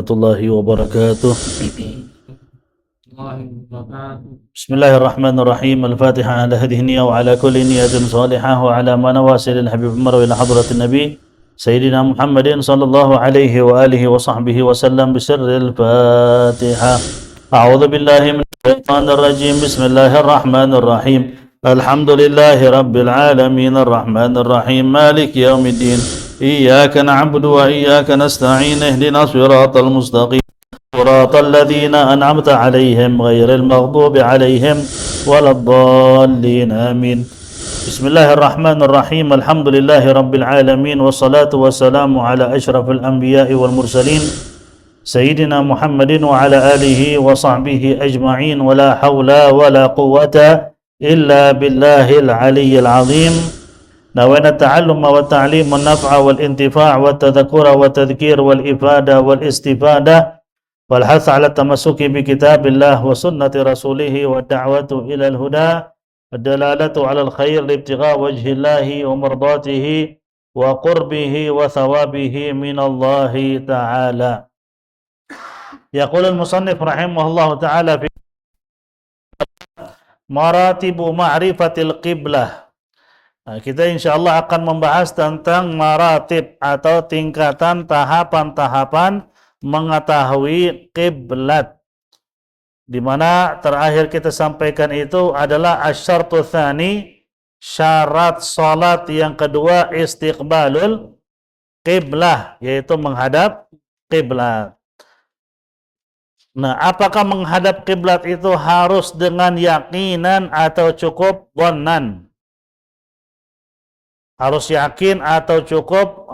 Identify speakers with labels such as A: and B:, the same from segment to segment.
A: Warahmatullahi wabarakatuh. Bismillahirrahmanirrahim. Al-Fatihah ala hadhihi niyya wa ala kulli niyatin salihah wa ala ma nawasilil habib Umar wa ila hadratin Nabi Sayyidina Muhammadin sallallahu alaihi wa alihi wa sahbihi wa sallam bi sirril Fatihah. A'udzu billahi minash shaitanir rajim. Bismillahirrahmanirrahim. Alhamdulillahi rabbil alamin arrahmanir rahim maliki yaumiddin. إياك نعبد وإياك نستعين اهدنا الصراط المستقيم صراط الذين أنعمت عليهم غير المغضوب عليهم ولا الضالين آمين بسم الله الرحمن الرحيم الحمد لله رب العالمين والصلاة والسلام على أشرف الأنبياء والمرسلين سيدنا محمد وعلى آله وصحبه أجمعين ولا حول ولا قوة إلا بالله العلي العظيم نوينا التعلم والتعليم والنفع والانتفاع والتذكر والتذكير والإفادة والاستفادة والحث على التمسك بكتاب الله وسنة رسوله والدعوة إلى الهدى الدلالة على الخير لابتغاء وجه الله ومرضاته وقربه وثوابه من الله تعالى. يقول المصنف رحمه الله تعالى في مراتب معرفة القبلة. Kita insya Allah akan membahas tentang maratib atau tingkatan tahapan-tahapan mengetahui kiblat. Di mana terakhir kita sampaikan itu adalah asyartu tsani, syarat salat yang kedua istiqbalul qiblah, yaitu menghadap kiblat. Nah, apakah menghadap kiblat itu harus dengan yakinan atau cukup dhannan? Harus yakin atau cukup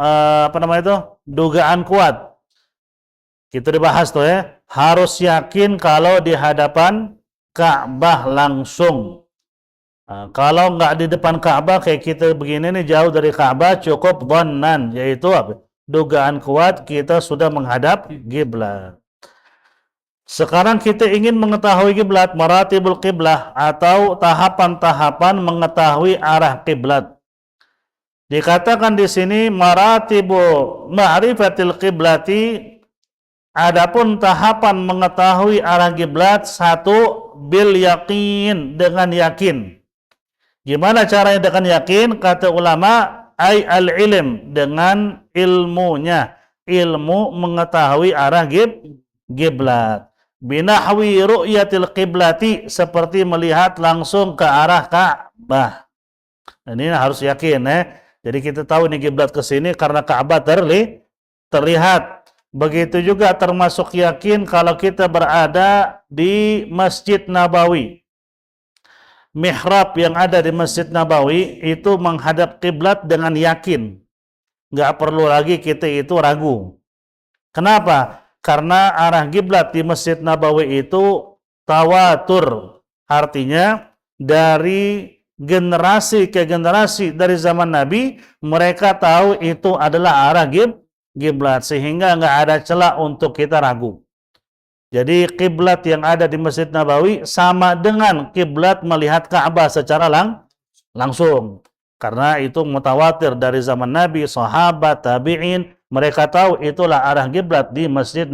A: dugaan kuat. Kita dibahas tuh ya. Harus yakin kalau di hadapan Ka'bah langsung. Kalau nggak di depan Ka'bah kayak kita begini nih jauh dari Ka'bah cukup dhannan, yaitu dugaan kuat kita sudah menghadap kiblat. Sekarang kita ingin mengetahui kiblat, maratibul qiblah atau tahapan-tahapan mengetahui arah kiblat. Dikatakan di sini maratibu ma'rifatil qiblati, adapun tahapan mengetahui arah kiblat satu bil yakin, dengan yakin. Gimana caranya dengan yakin? Kata ulama ay al ilm, dengan ilmunya, ilmu mengetahui arah kiblat. Binahwi ru'yatil qiblati, seperti melihat langsung ke arah Ka'bah. Ini harus yakin ya. Jadi kita tahu nih kiblat ke sini karena Ka'bah terlihat. Begitu juga termasuk yakin kalau kita berada di Masjid Nabawi. Mihrab yang ada di Masjid Nabawi itu menghadap kiblat dengan yakin. Nggak perlu lagi kita itu ragu. Kenapa? Karena arah kiblat di Masjid Nabawi itu tawatur. Artinya dari generasi ke generasi dari zaman Nabi, mereka tahu itu adalah arah kiblat, sehingga nggak ada celah untuk kita ragu. Jadi kiblat yang ada di Masjid Nabawi sama dengan kiblat melihat Ka'bah secara langsung, karena itu mutawatir dari zaman Nabi, sahabat, tabi'in, mereka tahu itulah arah kiblat di Masjid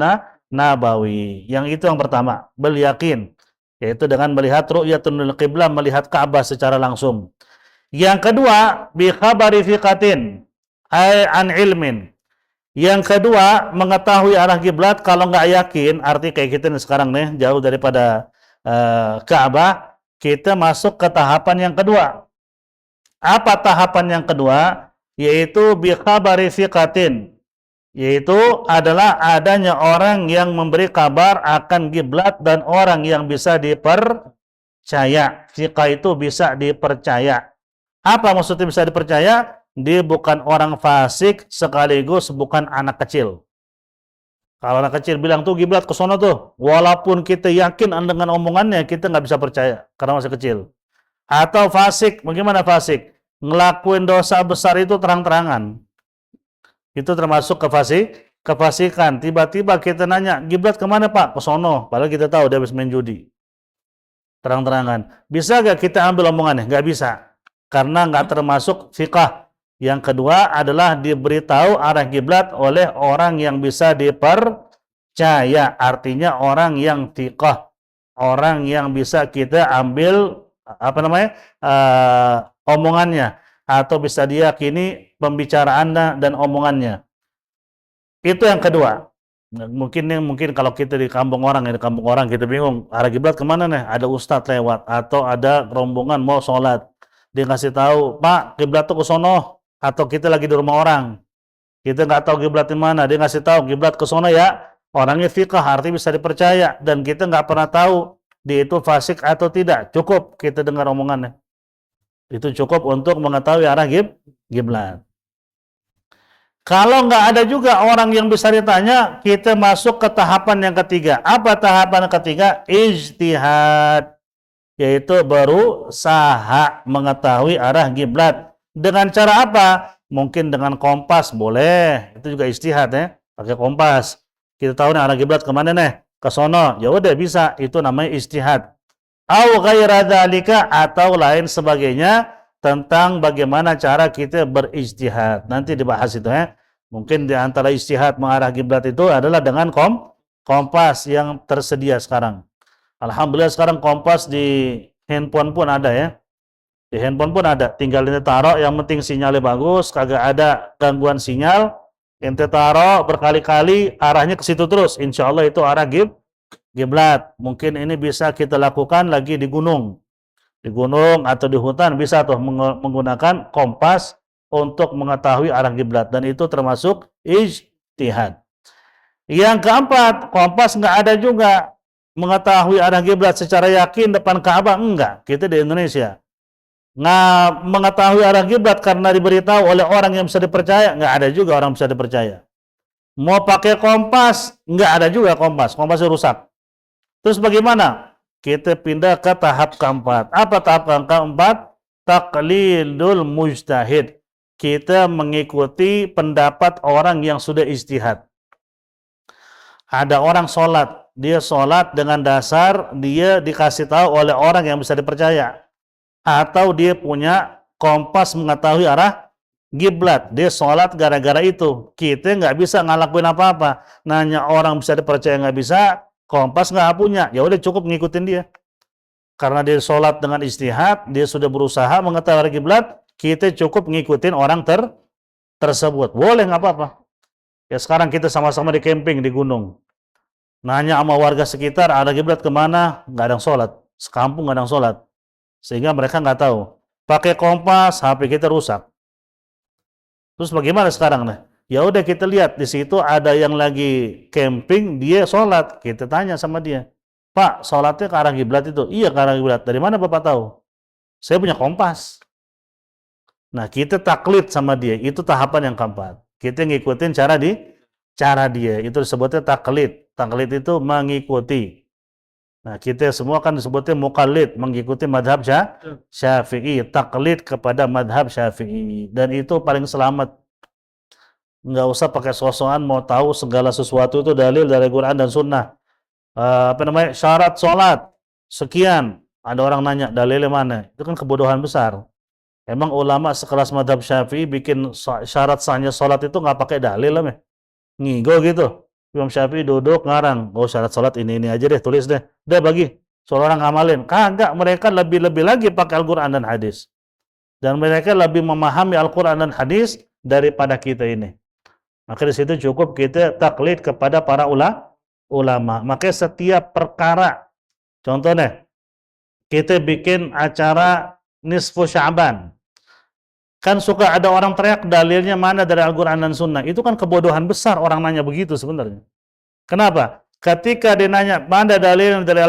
A: Nabawi. Yang itu yang pertama, beryakin, yaitu dengan melihat ru'yatul qiblah, melihat Ka'bah secara langsung. Yang kedua, bi khabari thiqatin ay an ilmin. Yang kedua, mengetahui arah kiblat kalau nggak yakin, arti kayak kita nih sekarang nih jauh daripada Ka'bah, kita masuk ke tahapan yang kedua. Apa tahapan yang kedua? Yaitu bi khabari thiqatin, yaitu adalah adanya orang yang memberi kabar akan kiblat dan orang yang bisa dipercaya. Thiqah itu bisa dipercaya. Apa maksudnya bisa dipercaya? Dia bukan orang fasik sekaligus bukan anak kecil. Kalau anak kecil bilang tuh kiblat ke sono tuh, walaupun kita yakin dengan omongannya, kita nggak bisa percaya karena masih kecil. Atau fasik, bagaimana fasik? Ngelakuin dosa besar itu terang-terangan. Itu termasuk kefasikan. Tiba-tiba kita nanya, kiblat kemana Pak? Ke sono. Padahal kita tahu dia habis main judi. Terang-terangan. Bisa gak kita ambil omongannya? Gak bisa. Karena gak termasuk fiqah. Yang kedua adalah diberitahu arah kiblat oleh orang yang bisa dipercaya. dipercaya, artinya orang yang thiqah, orang yang bisa kita ambil omongannya atau bisa diyakini pembicaraannya dan omongannya. Itu yang kedua. Nah, mungkin kalau kita di kampung orang kita bingung arah kiblat kemana nih? Ada ustadz lewat atau ada rombongan mau sholat, dia ngasih tahu, Pak, kiblat tuh ke sono. Atau kita lagi di rumah orang, kita nggak tahu kiblat di mana, dia ngasih tahu kiblat ke sono ya. Orangnya fiqh, artinya bisa dipercaya, dan kita nggak pernah tahu dia itu fasik atau tidak. Cukup kita dengar omongannya. Itu cukup untuk mengetahui arah kiblat. Kalau nggak ada juga orang yang bisa ditanya, kita masuk ke tahapan yang ketiga. Apa tahapan yang ketiga? Ijtihad, yaitu berusaha mengetahui arah kiblat. Dengan cara apa? Mungkin dengan kompas, boleh. Itu juga ijtihad ya, pakai kompas. Kita tahu nih arah kiblat kemana nih? Ke sono. Ya udah bisa. Itu namanya ijtihad. Au ghaira dzalika, atau lain sebagainya tentang bagaimana cara kita berijtihad. Nanti dibahas itu ya. Mungkin di antara ijtihad mengarah kiblat itu adalah dengan kompas yang tersedia sekarang. Alhamdulillah sekarang kompas di handphone pun ada ya. Di handphone pun ada. Tinggal ente taruh, yang penting sinyalnya bagus, kagak ada gangguan sinyal. Ente taruh berkali-kali, arahnya ke situ terus. Insya Allah itu arah kiblat. Mungkin ini bisa kita lakukan lagi di gunung atau di hutan, bisa tuh menggunakan kompas untuk mengetahui arah kiblat, dan itu termasuk ijtihad. Yang keempat, kompas nggak ada juga mengetahui arah kiblat secara yakin depan Ka'bah, enggak. Kita di Indonesia nggak mengetahui arah kiblat karena diberitahu oleh orang yang bisa dipercaya, nggak ada juga orang bisa dipercaya. Mau pakai kompas, nggak ada juga kompasnya rusak. Terus bagaimana? Kita pindah ke tahap keempat. Apa tahap keempat? Taqlidul mujtahid. Kita mengikuti pendapat orang yang sudah ijtihad. Ada orang sholat, dia sholat dengan dasar dia dikasih tahu oleh orang yang bisa dipercaya. Atau dia punya kompas mengetahui arah kiblat, dia sholat gara-gara itu. Kita nggak bisa ngelakuin apa-apa. Nanya orang bisa dipercaya nggak bisa, kompas nggak punya, ya udah cukup ngikutin dia. Karena dia sholat dengan ijtihad, dia sudah berusaha mengetahui arah kiblat, kita cukup ngikutin orang tersebut. Boleh, nggak apa-apa. Ya sekarang kita sama-sama di camping di gunung. Nanya sama warga sekitar arah kiblat kemana, nggak ada yang sholat. Sekampung nggak ada yang sholat. Sehingga mereka nggak tahu. Pakai kompas, HP kita rusak. Terus bagaimana sekarang nih? Ya udah kita lihat di situ ada yang lagi camping, dia sholat. Kita tanya sama dia, Pak, sholatnya ke arah kiblat itu? Iya, ke arah kiblat. Dari mana Bapak tahu? Saya punya kompas. Nah, kita taklid sama dia. Itu tahapan yang keempat. Kita ngikutin cara dia. Itu disebutnya taklid. Taklid itu mengikuti. Nah, kita semua kan disebutnya muqallid, mengikuti madhab Syafi'i, taklid kepada madhab Syafi'i, dan itu paling selamat. Nggak usah pakai sosokan mau tahu segala sesuatu itu dalil dari Quran dan Sunnah. Syarat sholat sekian, ada orang nanya dalilnya mana, itu kan kebodohan besar. Emang ulama sekelas madhab Syafi'i bikin syarat sahnya sholat itu nggak pakai dalil lah, ngigo gitu. Imam Syafi'i duduk ngarang, syarat sholat ini aja deh, tulis deh, udah bagi seorang ngamalin. Kagak, mereka lebih lagi pakai Al-Quran dan hadis, dan mereka lebih memahami Al-Quran dan hadis daripada kita ini. Maka di situ cukup kita taklid kepada para ulama. Makanya setiap perkara, contohnya kita bikin acara nisfu Sya'ban, kan suka ada orang teriak dalilnya mana dari Al-Quran dan Sunnah. Itu kan kebodohan besar orang nanya begitu sebenarnya. Kenapa? Ketika dia nanya mana dalil dari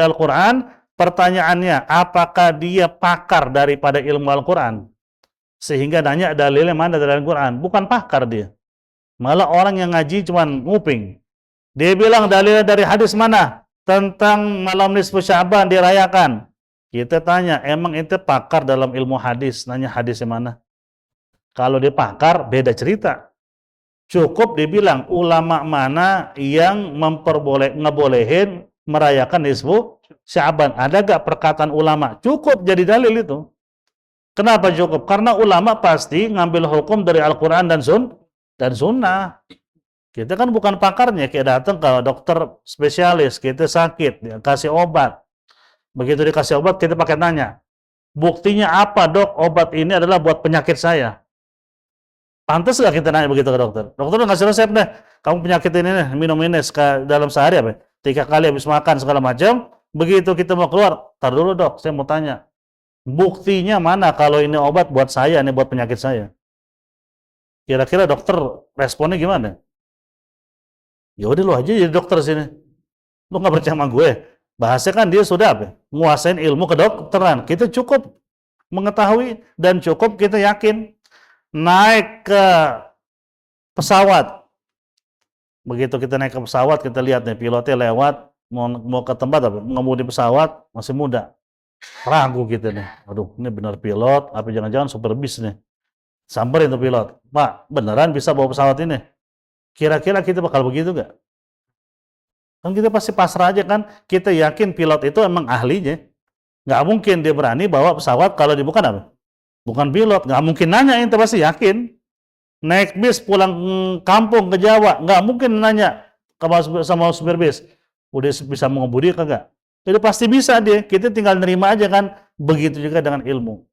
A: Al-Quran, pertanyaannya apakah dia pakar daripada ilmu Al-Quran? Sehingga nanya dalilnya mana dari Al-Quran. Bukan pakar dia. Malah orang yang ngaji cuman nguping. Dia bilang dalilnya dari hadis mana? Tentang malam nisfu Sya'ban dirayakan. Kita tanya, emang ente pakar dalam ilmu hadis? Nanya hadisnya mana? Kalau dia pakar, beda cerita. Cukup dibilang ulama mana yang ngebolehin merayakan nisfu Sya'ban. Ada gak perkataan ulama? Cukup jadi dalil itu. Kenapa cukup? Karena ulama pasti ngambil hukum dari Al-Quran dan Sunnah. Kita kan bukan pakarnya, kayak datang ke dokter spesialis, kita sakit, dia kasih obat. Begitu dikasih obat, kita pakai tanya, buktinya apa dok, obat ini adalah buat penyakit saya? Pantas nggak kita nanya begitu ke dokter? Dokter udah ngasih resep deh, kamu penyakit ini nih, minum ini dalam sehari apa? 3 kali habis makan segala macam. Begitu kita mau keluar, tar dulu dok, saya mau tanya, buktinya mana kalau ini obat buat saya, ini buat penyakit saya? Kira-kira dokter responnya gimana? Ya udah lu aja jadi dokter sini. Lu nggak percaya sama gue? Bahasnya kan dia sudah apa? Nguasain ilmu kedokteran. Kita cukup mengetahui dan cukup kita yakin. Naik ke pesawat. Begitu kita naik ke pesawat, kita lihat nih pilotnya lewat mau ke tempat apa? Mengemudi pesawat masih muda. Ragu kita nih. Aduh, ini benar pilot, apa jangan-jangan super bis nih. Samperin tuh pilot. Pak, beneran bisa bawa pesawat ini? Kira-kira kita bakal begitu nggak? Kan kita pasti pasrah aja kan, kita yakin pilot itu emang ahlinya. Nggak mungkin dia berani bawa pesawat kalau dia bukan apa? Bukan pilot, nggak mungkin nanya, kita pasti yakin. Naik bis pulang kampung ke Jawa, nggak mungkin nanya sama supir bis, udah bisa mengemudi kagak? Jadi pasti bisa dia, kita tinggal nerima aja kan, begitu juga dengan ilmu.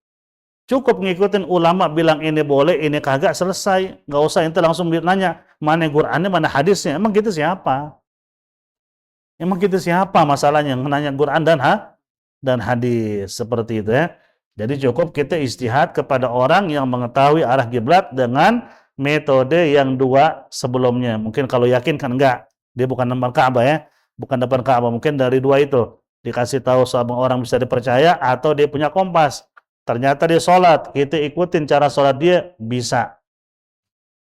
A: Cukup ngikutin ulama bilang ini boleh, ini kagak, selesai. Nggak usah ente langsung nanya, mana Qur'annya, mana hadisnya. Emang kita siapa? Emang kita siapa masalahnya nanya Quran dan hadis seperti itu ya. Jadi cukup kita istihad kepada orang yang mengetahui arah kiblat dengan metode yang dua sebelumnya. Mungkin kalau yakin kan enggak, dia bukan depan Ka'bah ya, bukan depan Ka'bah. Mungkin dari dua itu dikasih tahu sama orang bisa dipercaya atau dia punya kompas. Ternyata dia sholat, kita ikutin cara sholat dia, bisa.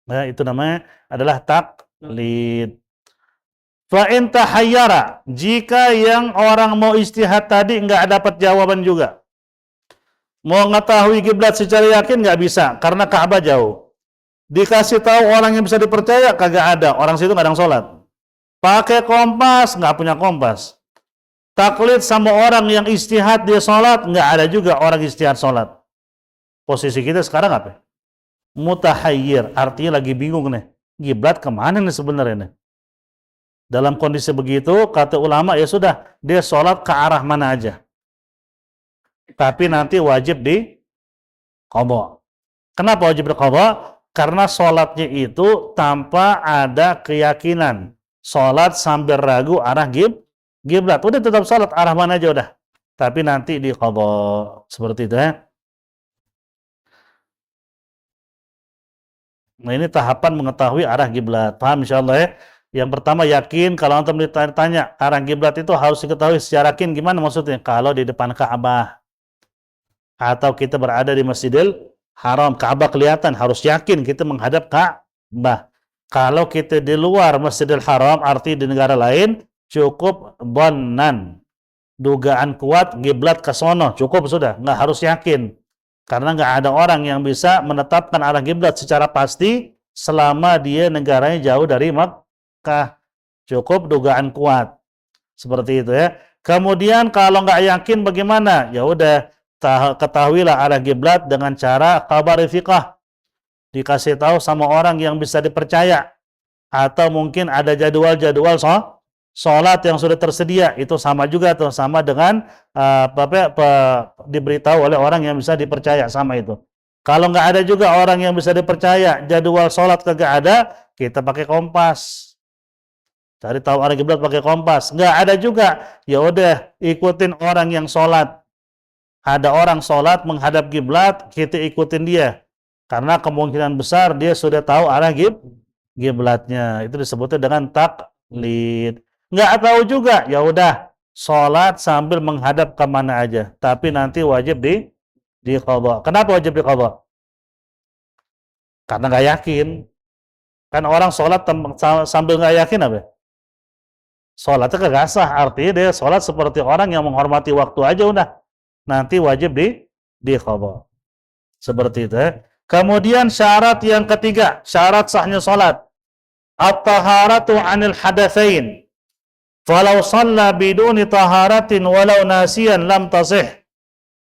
A: Nah, itu namanya adalah taklid. Fa'in tahayyara, jika yang orang mau istihad tadi nggak dapat jawaban juga. Mau mengetahui kiblat secara yakin nggak bisa, karena Ka'bah jauh. Dikasih tahu orang yang bisa dipercaya, kagak ada. Orang situ nggak ada yang sholat. Pakai kompas, nggak punya kompas. Taklid sama orang yang istihad dia sholat, nggak ada juga orang istihad sholat. Posisi kita sekarang apa? Mutahayyir, artinya lagi bingung nih. Kiblat kemana nih sebenarnya nih? Dalam kondisi begitu, kata ulama, ya sudah, dia sholat ke arah mana aja. Tapi nanti wajib di qadha. Kenapa wajib di qadha? Karena sholatnya itu tanpa ada keyakinan. Sholat sambil ragu arah kiblat. Udah tetap sholat arah mana aja udah. Tapi nanti di qadha. Seperti itu ya. Nah ini tahapan mengetahui arah kiblat. Paham insyaallah ya? Yang pertama yakin, kalau antum ditanya arah kiblat itu harus diketahui secara yakin. Gimana maksudnya? Kalau di depan Ka'bah atau kita berada di Masjidil Haram, Ka'bah kelihatan, harus yakin kita menghadap Ka'bah. Kalau kita di luar Masjidil Haram, arti di negara lain, cukup dhannan, dugaan kuat kiblat ke sono, cukup sudah, nggak harus yakin. Karena nggak ada orang yang bisa menetapkan arah kiblat secara pasti selama dia negaranya jauh dari Makkah. Cukup dugaan kuat. Seperti itu ya. Kemudian kalau nggak yakin bagaimana? Ya udah, ketahuilah arah kiblat dengan cara khabar thiqah. Dikasih tahu sama orang yang bisa dipercaya. Atau mungkin ada jadwal-jadwal sholat yang sudah tersedia. Itu sama juga tuh, sama dengan diberitahu oleh orang yang bisa dipercaya, sama itu. Kalau nggak ada juga orang yang bisa dipercaya, jadwal sholat kagak ada, kita pakai kompas. Cari tahu arah kiblat pakai kompas. Nggak ada juga, ya udah ikutin orang yang sholat. Ada orang sholat menghadap kiblat, kita ikutin dia. Karena kemungkinan besar dia sudah tahu arah kiblatnya. Itu disebutnya dengan taklid. Nggak tahu juga, ya udah sholat sambil menghadap ke mana aja. Tapi nanti wajib di qadha. Kenapa wajib di qadha? Karena nggak yakin. Kan orang sholat sambil nggak yakin apa? Sholatnya kagak sah. Artinya dia sholat seperti orang yang menghormati waktu aja udah. Nanti wajib di qadha. Seperti itu ya. Kemudian syarat yang ketiga, syarat sahnya sholat. At-taharatu 'anil hadatsain. Falau shalla biduni taharatin walau nasiyan lam tasih.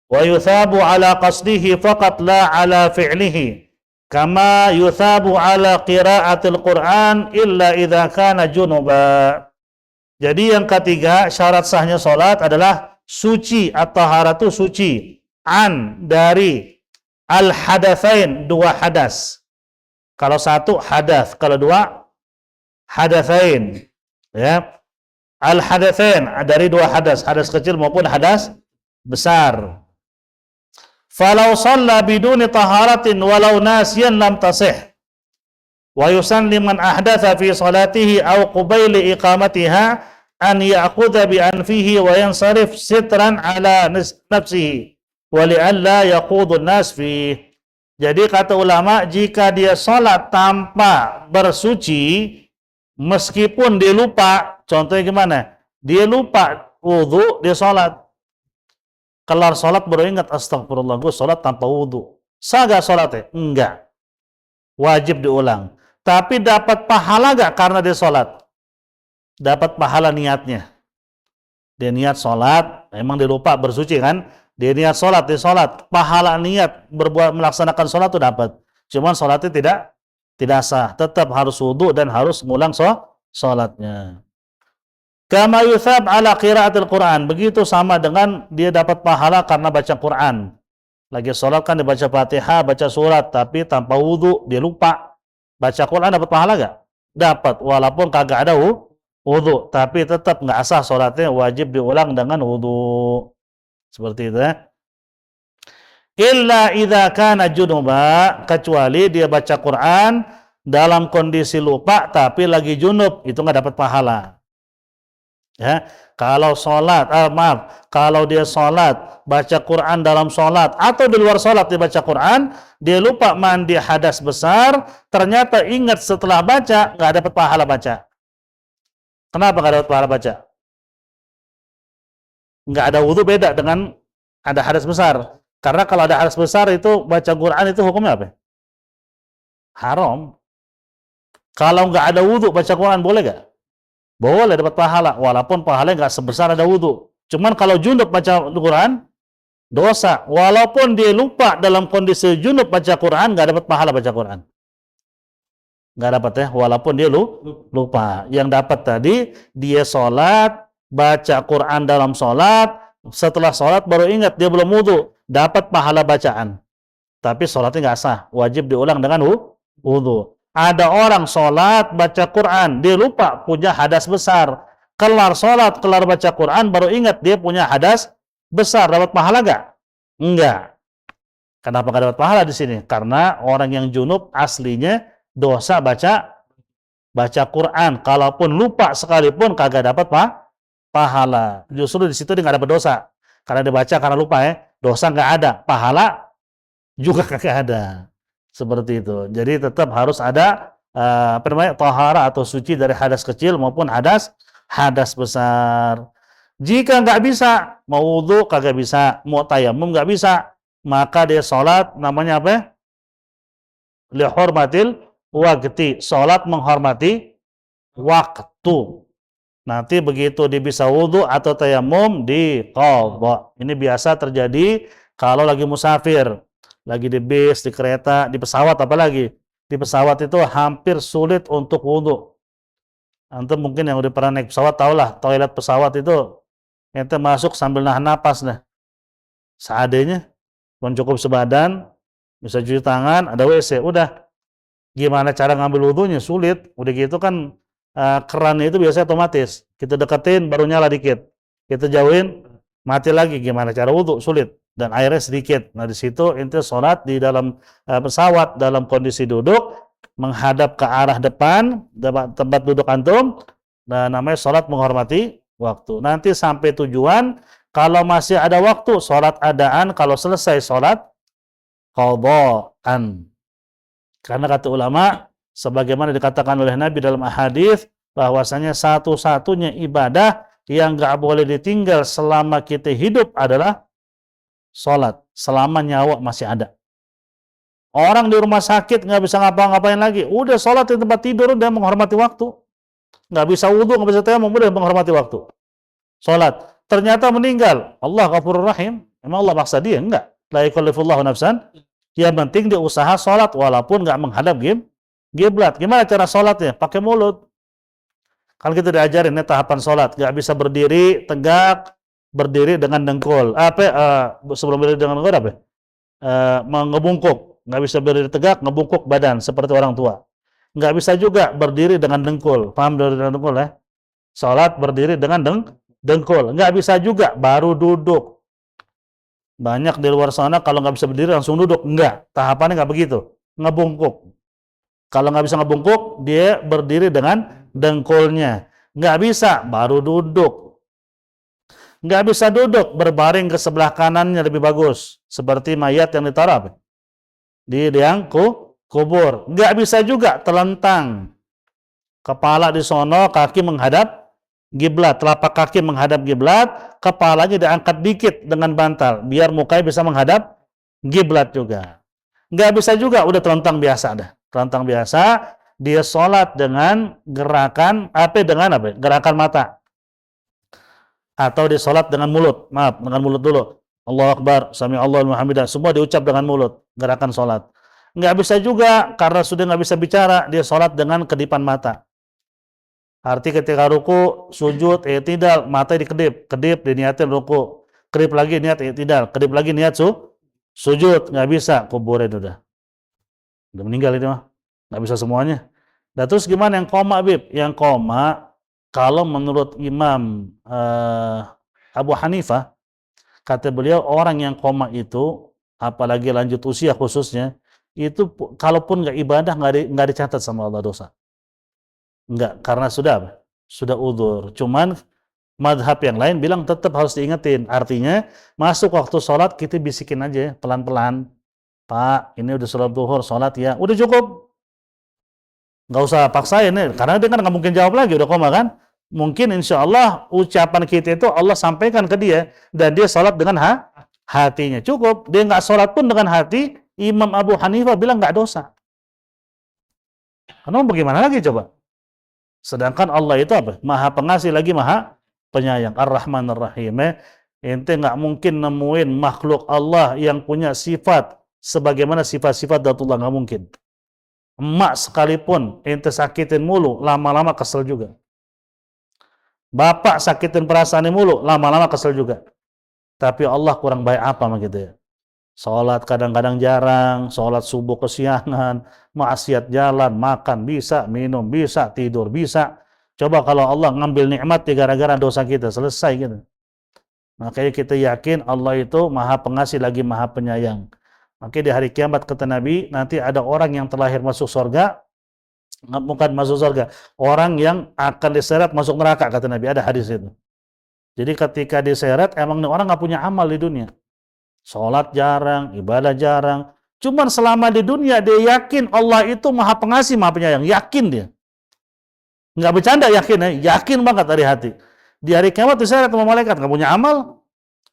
A: Wa yuthabu 'ala qasdihi faqat la 'ala fi'lihi. Kama yuthabu ala qiraatil Qur'an illa idza kana junuba. Jadi yang ketiga, syarat sahnya salat adalah suci atau taharatu suci dari al hadatsain, dua hadas. Kalau satu hadas, kalau dua hadatsain, ya. Al hadatsain dari dua hadas, hadas kecil maupun hadas besar. Falau shalla biduni taharatin walau nasiyan lam tasih. Wa yusalli man ahdatha fi salatihi aw qubaili iqamatiha an ya'khudha bi anfihi wa yansarif sitran ala nafsihi wa li'alla yaqudu an-nas fi. Jadi kata ulama, jika dia salat tanpa bersuci, meskipun dia lupa, contohnya gimana? Dia lupa wudu, dia salat. Kelar salat baru ingat, astagfirullah, gue salat tanpa wudu. Sah gak salatnya? Enggak. Wajib diulang. Tapi dapat pahala gak karena dia salat? Dapat pahala niatnya. Dia niat salat, emang dia lupa bersuci kan? Dia niat salat, dia salat. Pahala niat melaksanakan salat itu dapat. Cuman salatnya tidak sah. Tetap harus wudu dan harus ngulang salatnya. Kama yuthab ala qiraatil Qur'an. Begitu sama dengan dia dapat pahala karena baca Qur'an. Lagi salat kan dia baca Fatihah, baca surat, tapi tanpa wudu, dia lupa. Baca Qur'an dapat pahala gak? Dapat, walaupun kagak ada wudu, tapi tetap nggak sah salatnya, wajib diulang dengan wudu. Seperti itu ya. Illa idza kana junuba, kecuali dia baca Quran dalam kondisi lupa tapi lagi junub, itu nggak dapat pahala. Ya, kalau kalau dia sholat, baca Quran dalam sholat atau di luar sholat dia baca Quran, dia lupa mandi hadas besar, ternyata ingat setelah baca, nggak dapat pahala baca. Kenapa nggak dapat pahala baca? Nggak ada wudu, beda dengan ada hadas besar. Karena kalau ada hadas besar itu baca Quran itu hukumnya apa? Haram. Kalau nggak ada wudu baca Quran boleh nggak? Boleh, dapat pahala, walaupun pahalanya nggak sebesar ada wudu. Cuman kalau junub baca Quran dosa, walaupun dia lupa dalam kondisi junub baca Quran, nggak dapat pahala baca Quran. Nggak dapat ya, walaupun dia lupa. Yang dapat tadi dia sholat, baca Quran dalam sholat, setelah sholat baru ingat dia belum wudu, dapat pahala bacaan. Tapi sholatnya nggak sah, wajib diulang dengan wudu. Ada orang sholat, baca Quran, dia lupa punya hadas besar. Kelar sholat, kelar baca Quran, baru ingat dia punya hadas besar. Dapat pahala nggak? Enggak. Kenapa nggak dapat pahala di sini? Karena orang yang junub aslinya dosa baca Quran. Kalaupun lupa sekalipun kagak dapat pahala. Justru di situ dia nggak dapat dosa. Karena dia baca karena lupa ya. Dosa nggak ada, pahala juga kagak ada. Seperti itu. Jadi tetap harus ada tahara atau suci dari hadas kecil maupun hadas besar. Jika nggak bisa, mau wudu kagak bisa, mau tayamum nggak bisa, maka dia sholat namanya apa? Lihurmatil waqti, sholat menghormati waktu. Nanti begitu dia bisa wudu atau tayamum diqadha. Ini biasa terjadi kalau lagi musafir. Lagi di bis, di kereta, di pesawat apalagi. Di pesawat itu hampir sulit untuk wudu. Antum mungkin yang udah pernah naik pesawat tahulah, toilet pesawat itu ente masuk sambil nahan napas nah. Seadanya, pun cukup sebadan, bisa cuci tangan, ada WC, udah. Gimana cara ngambil wudunya? Sulit. Udah gitu kan kerannya itu biasanya otomatis. Kita deketin baru nyala dikit. Kita jauhin, mati lagi. Gimana cara wudu? Sulit. Dan airnya sedikit. Nah di situ ente sholat di dalam pesawat dalam kondisi duduk menghadap ke arah depan tempat duduk antum. Nah namanya sholat menghormati waktu. Nanti sampai tujuan, kalau masih ada waktu sholat adaan, kalau selesai sholat qadhaan. Karena kata ulama, sebagaimana dikatakan oleh Nabi dalam hadis bahwasanya satu-satunya ibadah yang nggak boleh ditinggal selama kita hidup adalah sholat, selama nyawa masih ada. Orang di rumah sakit nggak bisa ngapa-ngapain lagi, udah sholat di tempat tidur, udah menghormati waktu. Nggak bisa wudu, nggak bisa tayamum, udah menghormati waktu. Sholat, ternyata meninggal, Allah Ghafurur Rahim. Emang Allah paksa dia? Enggak. La yukallifullahu nafsan Yang penting dia usaha sholat walaupun nggak menghadap kiblat. Gimana cara sholatnya? Pakai mulut. Kan kita diajarin ini tahapan sholat. Nggak bisa berdiri tegak, berdiri dengan dengkul. Sebelum berdiri dengan dengkul apa? Ngebungkuk. Nggak bisa berdiri tegak, ngebungkuk badan seperti orang tua. Nggak bisa juga berdiri dengan dengkul. Paham berdiri dengan dengkul ya? Sholat berdiri dengan dengkul. Nggak bisa juga baru duduk. Banyak di luar sana kalau nggak bisa berdiri langsung duduk. Enggak, tahapannya nggak begitu. Ngebungkuk. Kalau nggak bisa ngebungkuk, dia berdiri dengan dengkulnya. Nggak bisa, baru duduk. Nggak bisa duduk, berbaring ke sebelah kanannya lebih bagus. Seperti mayat yang ditaruh di liang kubur. Nggak bisa juga telentang. Kepala di sono, kaki menghadap kiblat, telapak kaki menghadap kiblat, kepalanya diangkat dikit dengan bantal, biar mukanya bisa menghadap kiblat juga. Nggak bisa juga, udah telentang biasa dah. Telentang biasa, dia sholat dengan gerakan, gerakan mata. Atau dia sholat dengan mulut, dengan mulut dulu. Allahu Akbar, Sami Allahu liman hamidah, semua diucap dengan mulut, gerakan sholat. Nggak bisa juga, karena sudah nggak bisa bicara, dia sholat dengan kedipan mata. Arti ketika ruku, sujud, i'tidal, mata dikedip, diniatin ruku, kedip lagi niat i'tidal, kedip lagi niat sujud, nggak bisa, kuburin udah meninggal itu mah, nggak bisa semuanya. Nah terus gimana yang koma, Bib? Yang koma, kalau menurut Imam Abu Hanifah, kata beliau orang yang koma itu, apalagi lanjut usia khususnya, itu kalaupun nggak ibadah nggak dicatat sama Allah dosa. Enggak, karena sudah udzur. Cuman madhab yang lain bilang tetap harus diingetin. Artinya masuk waktu sholat kita bisikin aja pelan-pelan. Pak, ini udah sholat duhur, sholat ya. Udah cukup. Nggak usah paksain nih, karena dia kan nggak mungkin jawab lagi, udah koma kan. Mungkin insya Allah ucapan kita itu Allah sampaikan ke dia dan dia sholat dengan hatinya. Cukup. Dia nggak sholat pun dengan hati, Imam Abu Hanifah bilang nggak dosa. Karena bagaimana lagi coba? Sedangkan Allah itu apa? Maha pengasih lagi maha penyayang. Ar-Rahman Ar-Rahim. Ente nggak mungkin nemuin makhluk Allah yang punya sifat sebagaimana sifat-sifat Dzatullah, nggak mungkin. Emak sekalipun ente sakitin mulu, lama-lama kesel juga. Bapak sakitin perasaan mulu, lama-lama kesel juga. Tapi Allah kurang baik apa sama gitu ya? Sholat kadang-kadang jarang, sholat subuh kesiangan, maksiat jalan, makan bisa, minum bisa, tidur bisa. Coba kalau Allah ngambil nikmat gara-gara dosa kita, selesai gitu. Makanya kita yakin Allah itu maha pengasih lagi maha penyayang. Makanya di hari kiamat kata Nabi, nanti ada orang yang terlahir masuk surga, bukan masuk surga, orang yang akan diseret masuk neraka kata Nabi, ada hadis itu. Jadi ketika diseret, emang orang nggak punya amal di dunia. Sholat jarang, ibadah jarang. Cuman selama di dunia dia yakin Allah itu maha pengasih, maha penyayang. Yakin dia. Nggak bercanda yakin ya. Yakin banget dari hati. Di hari kiamat diseret sama malaikat, nggak punya amal.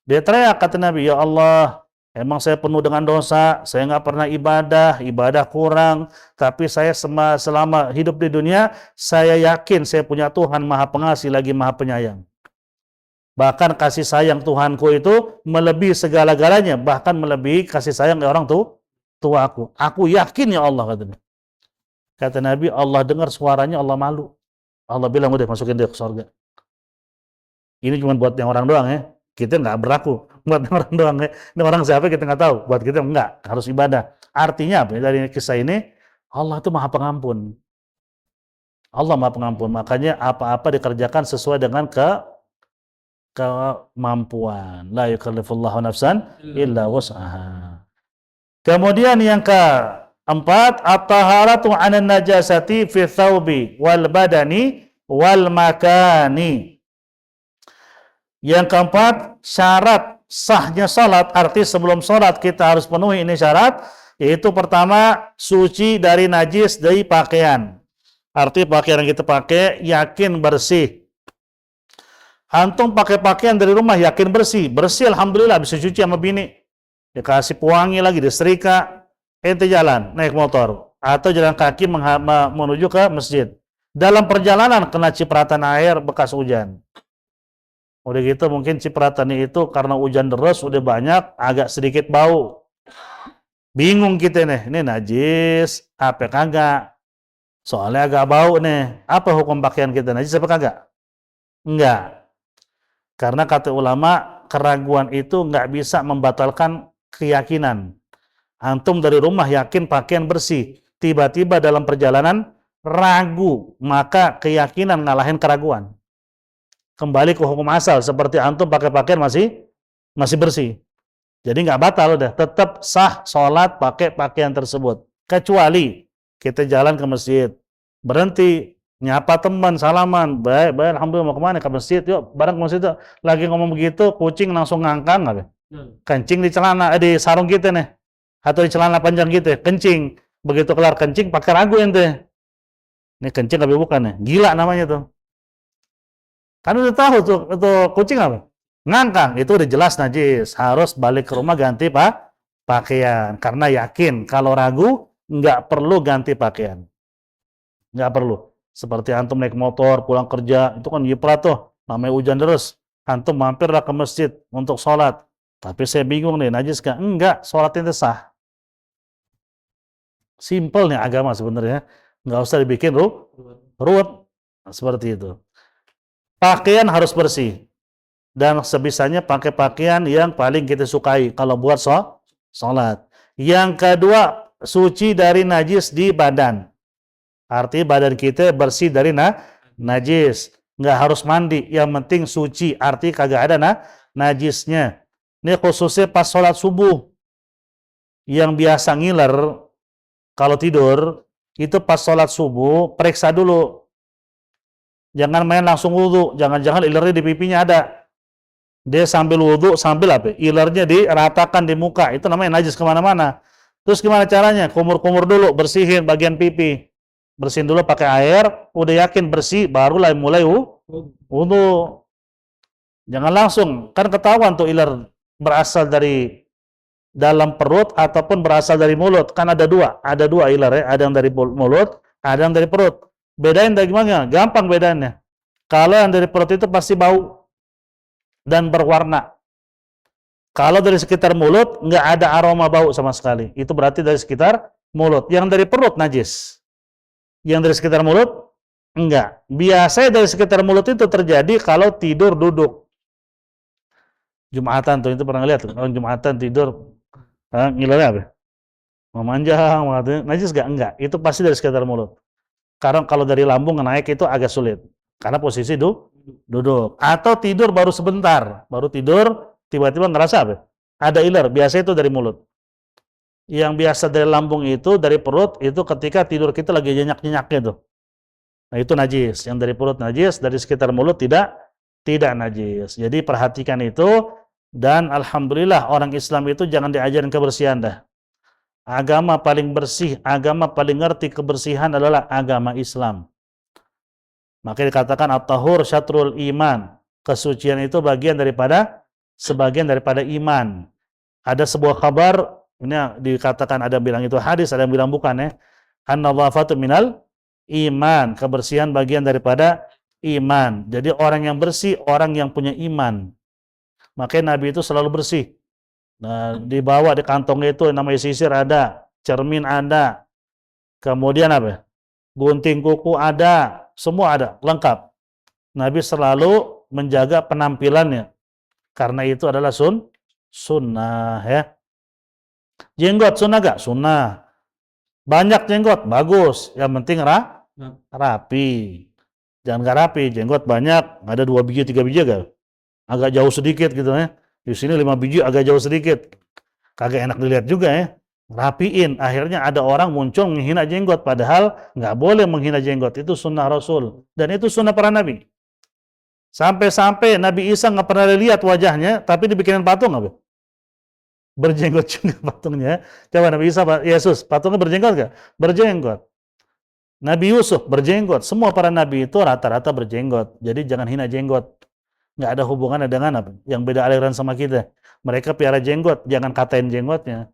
A: Dia teriak kata Nabi, ya Allah, emang saya penuh dengan dosa, saya nggak pernah ibadah kurang. Tapi saya selama hidup di dunia, saya yakin saya punya Tuhan maha pengasih lagi maha penyayang. Bahkan kasih sayang Tuhanku itu melebihi segala-galanya, bahkan melebihi kasih sayang orang tua aku. Aku yakin ya Allah katanya. Kata Nabi, Allah dengar suaranya, Allah malu. Allah bilang udah masukin dia ke surga. Ini cuma buat yang orang doang ya. Kita nggak berlaku buat yang orang doang ya. Ini orang siapa kita nggak tahu. Buat kita nggak, harus ibadah. Artinya apa? Dari kisah ini, Allah itu maha pengampun. Allah maha pengampun. Makanya apa-apa dikerjakan sesuai dengan kemampuan. La yukallifullahu nafsan illa wus'aha. Kemudian yang keempat, at-taharatu 'anan najasati fi thawbi wal badani wal makani. Yang keempat, syarat sahnya salat, arti sebelum salat kita harus penuhi ini syarat, yaitu pertama, suci dari najis dari pakaian. Arti pakaian yang kita pakai yakin bersih. Antum pakai pakaian dari rumah yakin bersih, alhamdulillah bisa cuci sama bini. Dikasih pewangi lagi, disetrika, ente jalan naik motor atau jalan kaki menuju ke masjid. Dalam perjalanan kena cipratan air bekas hujan. Udah gitu mungkin cipratan itu karena hujan deras udah banyak, agak sedikit bau. Bingung kita nih, ini najis, apa kagak? Soalnya agak bau nih. Apa hukum pakaian kita, najis apa kagak? Enggak. Karena kata ulama, keraguan itu enggak bisa membatalkan keyakinan. Antum dari rumah yakin pakaian bersih, tiba-tiba dalam perjalanan ragu, maka keyakinan ngalahin keraguan. Kembali ke hukum asal, seperti antum pakai pakaian masih bersih. Jadi nggak batal udah, tetap sah sholat pakai pakaian tersebut. Kecuali kita jalan ke masjid, berhenti, nyapa teman, salaman, baik, alhamdulillah mau kemana? Ke masjid, yuk bareng ke masjid. Yuk. Lagi ngomong begitu, kucing langsung ngangkang, kencing di celana, di sarung kita nih, atau di celana panjang gitu, kencing. Begitu kelar kencing, pakai ragu ente. Ini kencing tapi bukan nih, gila namanya tuh. Kan udah tahu tuh, itu kucing apa? Ngangkang, itu udah jelas najis. Harus balik ke rumah ganti pakaian. Karena yakin, kalau ragu, nggak perlu ganti pakaian. Nggak perlu. Seperti antum naik motor, pulang kerja, itu kan nyiprat tuh. Namanya hujan terus. Antum mampirlah ke masjid untuk sholat. Tapi saya bingung nih, najis nggak? Enggak, sholatnya itu sah. Simple nih agama sebenarnya. Nggak usah dibikin ruwet. Seperti itu. Pakaian harus bersih. Dan sebisanya pakai pakaian yang paling kita sukai kalau buat sholat. Yang kedua, suci dari najis di badan. Arti badan kita bersih dari najis. Nggak harus mandi, yang penting suci. Arti kagak ada najisnya. Ini khususnya pas sholat subuh. Yang biasa ngiler, kalau tidur, itu pas sholat subuh, periksa dulu. Jangan main langsung wudhu. Jangan-jangan ilernya di pipinya ada. Dia sambil wudhu, sambil apa? Ilernya diratakan di muka. Itu namanya najis kemana-mana. Terus gimana caranya? Kumur-kumur dulu, bersihin bagian pipi. Bersihin dulu pakai air, udah yakin bersih, baru mulai wudhu. Jangan langsung, kan ketahuan tuh iler berasal dari dalam perut ataupun berasal dari mulut. Kan ada dua iler ya. Ada yang dari mulut, ada yang dari perut. Bedain dari gimana? Gampang bedanya. Kalau yang dari perut itu pasti bau dan berwarna. Kalau dari sekitar mulut, nggak ada aroma bau sama sekali. Itu berarti dari sekitar mulut. Yang dari perut najis. Yang dari sekitar mulut, enggak. Biasanya dari sekitar mulut itu terjadi kalau tidur duduk. Jumatan tuh, itu pernah lihat. Kalau Jumatan tidur, ngilernya apa? Memanjang, najis nggak? Enggak. Itu pasti dari sekitar mulut. Karena kalau dari lambung naik itu agak sulit. Karena posisi duduk. Atau tidur baru sebentar. Baru tidur, tiba-tiba ngerasa apa? Ada iler. Biasanya itu dari mulut. Yang biasa dari lambung itu, dari perut, itu ketika tidur kita lagi nyenyak-nyenyaknya tuh. Nah itu najis. Yang dari perut najis, dari sekitar mulut tidak najis. Jadi perhatikan itu. Dan alhamdulillah orang Islam itu jangan diajarin kebersihan dah. Agama paling bersih, agama paling ngerti kebersihan adalah agama Islam. Maka dikatakan at-tahur syatrul iman. Kesucian itu sebagian daripada iman. Ada sebuah kabar, ini dikatakan ada yang bilang itu hadis, ada yang bilang bukan ya. An-nadhafatu minal iman. Kebersihan bagian daripada iman. Jadi orang yang bersih, orang yang punya iman. Makanya Nabi itu selalu bersih. Nah, dibawa di kantongnya itu namanya sisir ada, cermin ada. Kemudian apa? Gunting kuku ada, semua ada, lengkap. Nabi selalu menjaga penampilannya. Karena itu adalah sunnah ya. Jenggot sunnah gak? Sunnah. Banyak jenggot, bagus. Yang penting rapi. Jangan gak rapi, jenggot banyak, ada 2 biji, 3 biji gak? Agak jauh sedikit gitu ya. Di sini 5 biji agak jauh sedikit. Kagak enak dilihat juga ya. Rapiin. Akhirnya ada orang muncul menghina jenggot. Padahal nggak boleh menghina jenggot. Itu sunnah Rasul. Dan itu sunnah para nabi. Sampai-sampai Nabi Isa nggak pernah lihat wajahnya, tapi dibikinin patung apa? Berjenggot juga patungnya. Coba Nabi Isa, Yesus, patungnya berjenggot nggak? Berjenggot. Nabi Yusuf berjenggot. Semua para nabi itu rata-rata berjenggot. Jadi jangan hina jenggot. Nggak ada hubungannya dengan apa? Yang beda aliran sama kita. Mereka piara jenggot, jangan katain jenggotnya.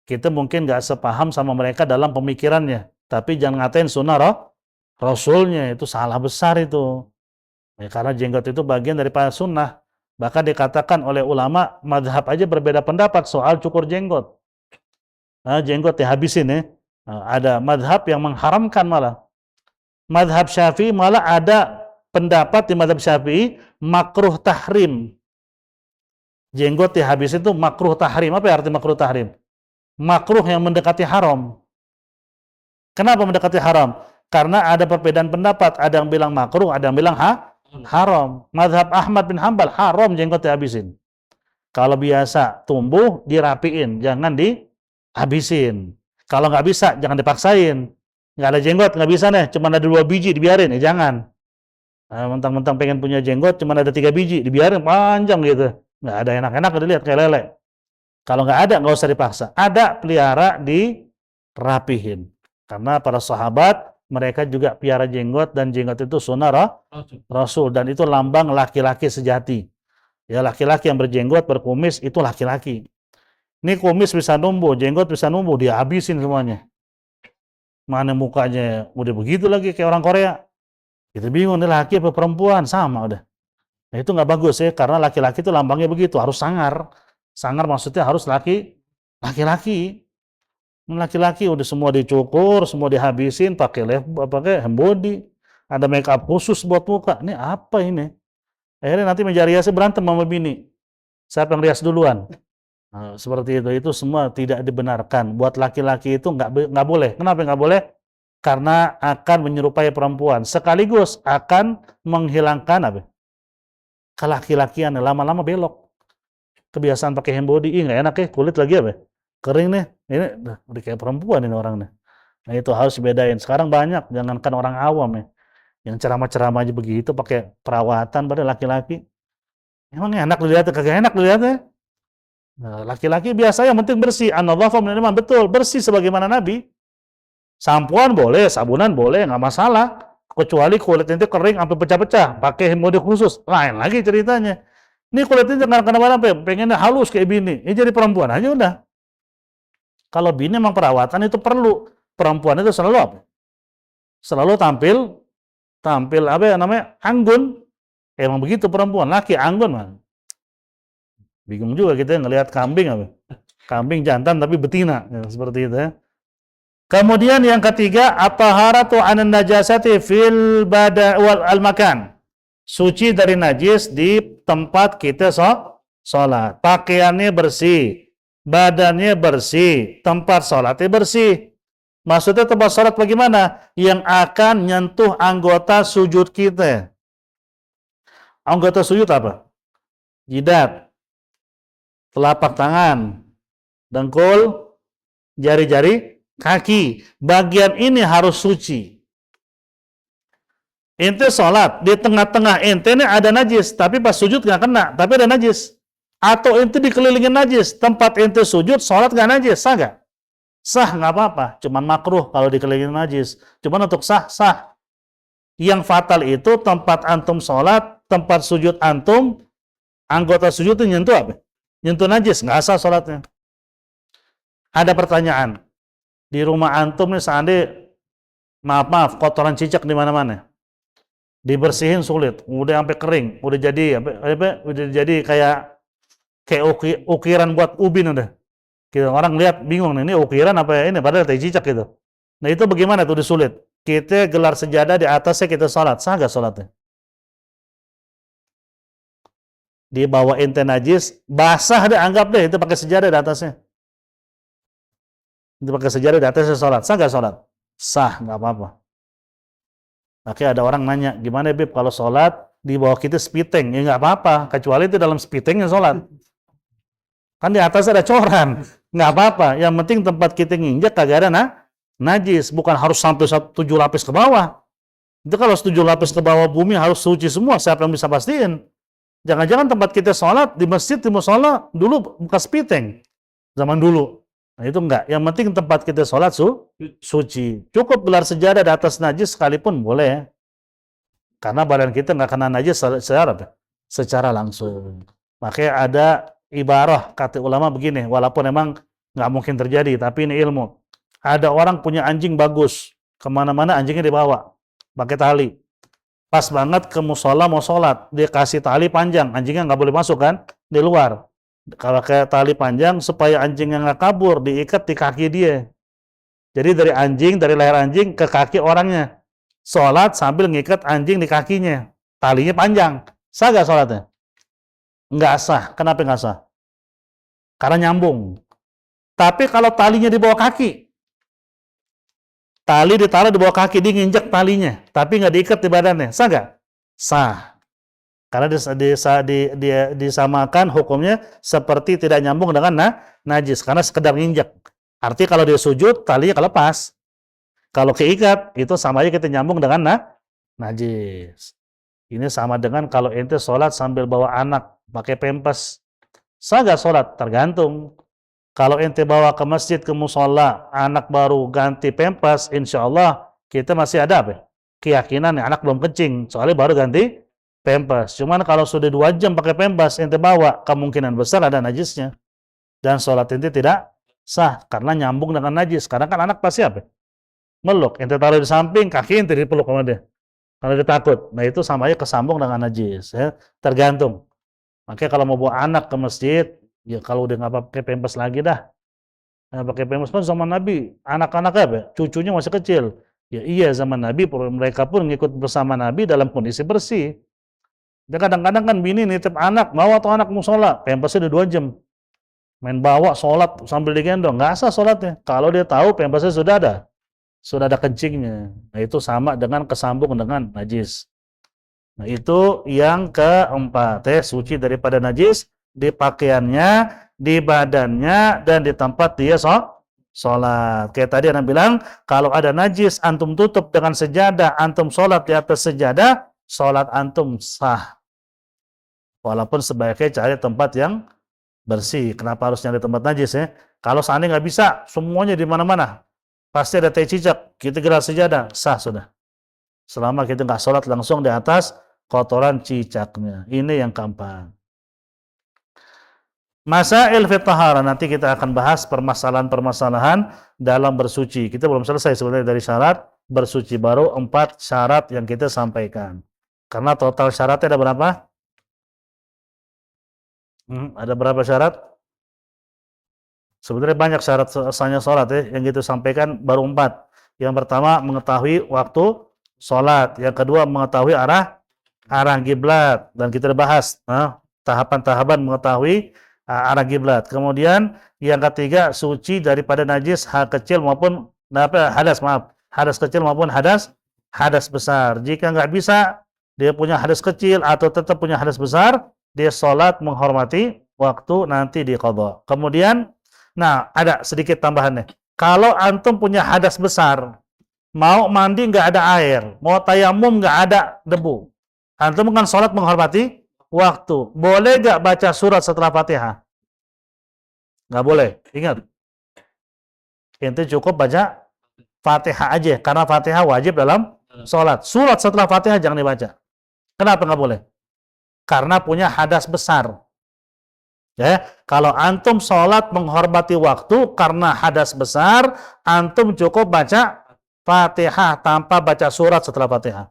A: Kita mungkin nggak sepaham sama mereka dalam pemikirannya. Tapi jangan ngatain sunnah Rasulnya, itu salah besar itu. Ya, karena jenggot itu bagian daripada sunnah. Bahkan dikatakan oleh ulama, mazhab aja berbeda pendapat soal cukur jenggot. jenggot dihabisin ya. Ada madhab yang mengharamkan malah. Madhab Syafi'i malah ada pendapat di madhab Syafi'i makruh tahrim. Jenggot dihabisin itu makruh tahrim. Apa arti makruh tahrim? Makruh yang mendekati haram. Kenapa mendekati haram? Karena ada perbedaan pendapat. Ada yang bilang makruh, ada yang bilang haram. Madhab Ahmad bin Hanbal haram jenggot dihabisin. Kalau biasa tumbuh dirapiin, jangan dihabisin. Kalau nggak bisa, jangan dipaksain. Nggak ada jenggot, nggak bisa nih, cuma ada 2 biji dibiarin, ya jangan. Mentang-mentang pengen punya jenggot, cuma ada 3 biji dibiarin panjang gitu. Nggak ada enak-enak, dilihat kayak lele. Kalau nggak ada, nggak usah dipaksa. Ada, pelihara, dirapihin. Karena para sahabat mereka juga piara jenggot, dan jenggot itu sunnah Rasul, dan itu lambang laki-laki sejati. Ya, laki-laki yang berjenggot, berkumis itu laki-laki. Ini kumis bisa numbuh, jenggot bisa numbuh, dia habisin semuanya. Mana mukanya udah begitu lagi kayak orang Korea. Kita bingung, ini laki apa perempuan, sama udah. Nah, itu nggak bagus ya, karena laki-laki itu lambangnya begitu, harus sangar. Sangar maksudnya harus laki-laki. Laki-laki udah semua dicukur, semua dihabisin, pakai hand body, ada make up khusus buat muka. Ini apa ini? Akhirnya nanti meja riasnya berantem sama bini. Siapa yang rias duluan? Nah, seperti itu semua tidak dibenarkan. Buat laki-laki itu nggak boleh. Kenapa nggak boleh? Karena akan menyerupai perempuan. Sekaligus akan menghilangkan kelaki-lakian. Lama-lama belok. Kebiasaan pakai hand body, nggak enak ya. Kulit lagi kering nih. Ini udah kayak perempuan ini orang nih. Nah, itu harus dibedain. Sekarang banyak, jangankan orang awam ya, yang ceramah-ceramah aja begitu pakai perawatan pada laki-laki. Emang enak dilihatnya? Kagak enak dilihatnya. Nah, laki-laki biasa yang penting bersih. An-nadhafah minal iman, betul, bersih sebagaimana Nabi. Sampoan boleh, sabunan boleh, nggak masalah. Kecuali kulit ente kering sampai pecah-pecah, pakai mode khusus, lain lagi ceritanya. Ini kulitnya jangan kenapa-napa, pengennya halus kayak bini. Ini jadi perempuan aja udah. Kalau bini memang perawatan itu perlu. Perempuan itu selalu selalu tampil anggun. Emang begitu perempuan, laki anggun mah. Bingung juga kita ngelihat kambing Kambing jantan tapi betina, ya, seperti itu ya. Kemudian yang ketiga, at-taharatu 'anan najasati fil bada wal al-makan. Suci dari najis di tempat kita sholat. Pakaiannya bersih, badannya bersih, tempat sholatnya bersih. Maksudnya tempat sholat bagaimana? Yang akan nyentuh anggota sujud kita. Anggota sujud apa? Jidat, telapak tangan, dengkul, jari-jari kaki. Bagian ini harus suci. Ente sholat, di tengah-tengah ente ini ada najis, tapi pas sujud nggak kena, tapi ada najis. Atau ente dikelilingin najis, tempat ente sujud, sholat nggak najis, sah nggak? Sah, nggak apa-apa, cuman makruh kalau dikelilingin najis. Cuman untuk sah. Yang fatal itu tempat antum sholat, tempat sujud antum, anggota sujud itu nyentuh apa? Nyentuh najis, nggak sah sholatnya. Ada pertanyaan, di rumah antum nih seandainya, maaf, kotoran cicak di mana-mana, dibersihin sulit, udah sampai kering, udah jadi kayak ukiran buat ubin udah. Kita orang lihat bingung nih, ini ukiran apa ini, padahal tai cicak gitu. Nah itu bagaimana tuh disulit? Kita gelar sejadah di atasnya kita sholat, sah nggak sholatnya? Dia bawa ente najis, basah deh, anggap deh itu pakai sejadah di atasnya. Itu pakai sejadah di atasnya sholat, sah nggak sholat? Sah, nggak apa-apa. Oke, ada orang nanya, gimana Bib kalau sholat di bawah kita spiteng? Ya nggak apa-apa, kecuali itu dalam spitengnya sholat. Kan di atas ada coran, nggak apa-apa. Yang penting tempat kita nginjak kagak ada najis, bukan harus sampai 7 lapis ke bawah. Itu kalau 7 lapis ke bawah bumi harus suci semua, siapa yang bisa pastiin? Jangan-jangan tempat kita sholat di masjid, di musola dulu bekas spiteng, zaman dulu. Nah itu enggak, yang penting tempat kita sholat suci. Cukup gelar sejadah di atas najis sekalipun boleh ya. Karena badan kita nggak kena najis secara langsung. Makanya ada ibarah kata ulama begini, walaupun emang nggak mungkin terjadi, tapi ini ilmu. Ada orang punya anjing bagus, kemana-mana anjingnya dibawa, pakai tali. Pas banget ke musola mau sholat, dia kasih tali panjang, anjingnya nggak boleh masuk kan, di luar. Kalau kayak tali panjang supaya anjingnya nggak kabur, diikat di kaki dia. Jadi dari anjing, dari leher anjing ke kaki orangnya. Sholat sambil ngikat anjing di kakinya. Talinya panjang. Sah nggak sholatnya? Nggak sah. Kenapa nggak sah? Karena nyambung. Tapi kalau talinya di bawah kaki, tali ditaruh di bawah kaki, dia nginjek talinya, tapi nggak diikat di badannya. Sah nggak? Sah. Karena disamakan hukumnya seperti tidak nyambung dengan najis, karena sekedar nginjek. Artinya kalau dia sujud, talinya kelepas. Kalau keikat, itu sama aja kita nyambung dengan najis. Ini sama dengan kalau ente sholat sambil bawa anak, pakai pempes. Sah nggak sholat? Tergantung. Kalau ente bawa ke masjid, ke musola, anak baru ganti pempes, insya Allah kita masih ada apa? Keyakinan ya, anak belum kencing, soalnya baru ganti pempes. Cuman kalau sudah 2 jam pakai pempes, ente bawa, kemungkinan besar ada najisnya. Dan sholat ente tidak sah, karena nyambung dengan najis. Karena kan anak pasti apa? Meluk. Ente taruh di samping, kaki ente dipeluk sama dia. Karena dia takut. Nah itu sama aja kesambung dengan najis. Ya. Tergantung. Makanya kalau mau bawa anak ke masjid, ya kalau udah nggak pakai pempes lagi dah. Nah, pakai pempes kan zaman Nabi, anak-anaknya apa? Cucunya masih kecil. Ya iya zaman Nabi, mereka pun ngikut bersama Nabi dalam kondisi bersih. Dan kadang-kadang kan bini nitip anak, bawa tuh anak musola, pempesnya udah 2 jam. Main bawa sholat sambil digendong, nggak sah sholatnya. Kalau dia tahu pempesnya sudah ada kencingnya. Nah itu sama dengan kesambung dengan najis. Nah itu yang keempat, suci daripada najis di pakaiannya, di badannya, dan di tempat dia sholat. Kayak tadi Anda bilang, kalau ada najis, antum tutup dengan sejadah, antum sholat di atas sejadah, sholat antum sah. Walaupun sebaiknya cari tempat yang bersih. Kenapa harus nyari tempat najis ya? Kalau seandainya nggak bisa, semuanya di mana-mana, pasti ada teh cicak, kita gerak sejadah, sah sudah. Selama kita nggak sholat langsung di atas kotoran cicaknya. Ini yang keempat. Masail fi taharah, nanti kita akan bahas permasalahan-permasalahan dalam bersuci. Kita belum selesai sebenarnya dari syarat bersuci, baru 4 syarat yang kita sampaikan. Karena total syaratnya ada berapa? Ada berapa syarat? Sebenarnya banyak syarat sahnya sholat ya, yang kita sampaikan baru 4. Yang pertama mengetahui waktu sholat, yang kedua mengetahui arah kiblat, dan kita bahas tahapan-tahapan mengetahui arah kiblat. Kemudian yang ketiga suci daripada najis kecil maupun hadas kecil maupun hadas besar. Jika nggak bisa dia punya hadas kecil atau tetap punya hadas besar, dia sholat menghormati waktu nanti di qadha. Kemudian ada sedikit tambahannya. Kalau antum punya hadas besar, mau mandi nggak ada air, mau tayamum nggak ada debu, antum kan sholat menghormati waktu. Boleh nggak baca surat setelah Fatihah? Nggak boleh. Ingat, ente cukup baca Fatihah aja, karena Fatihah wajib dalam sholat. Surat setelah Fatihah jangan dibaca. Kenapa nggak boleh? Karena punya hadas besar. Ya, kalau antum sholat menghormati waktu karena hadas besar, antum cukup baca Fatihah tanpa baca surat setelah Fatihah.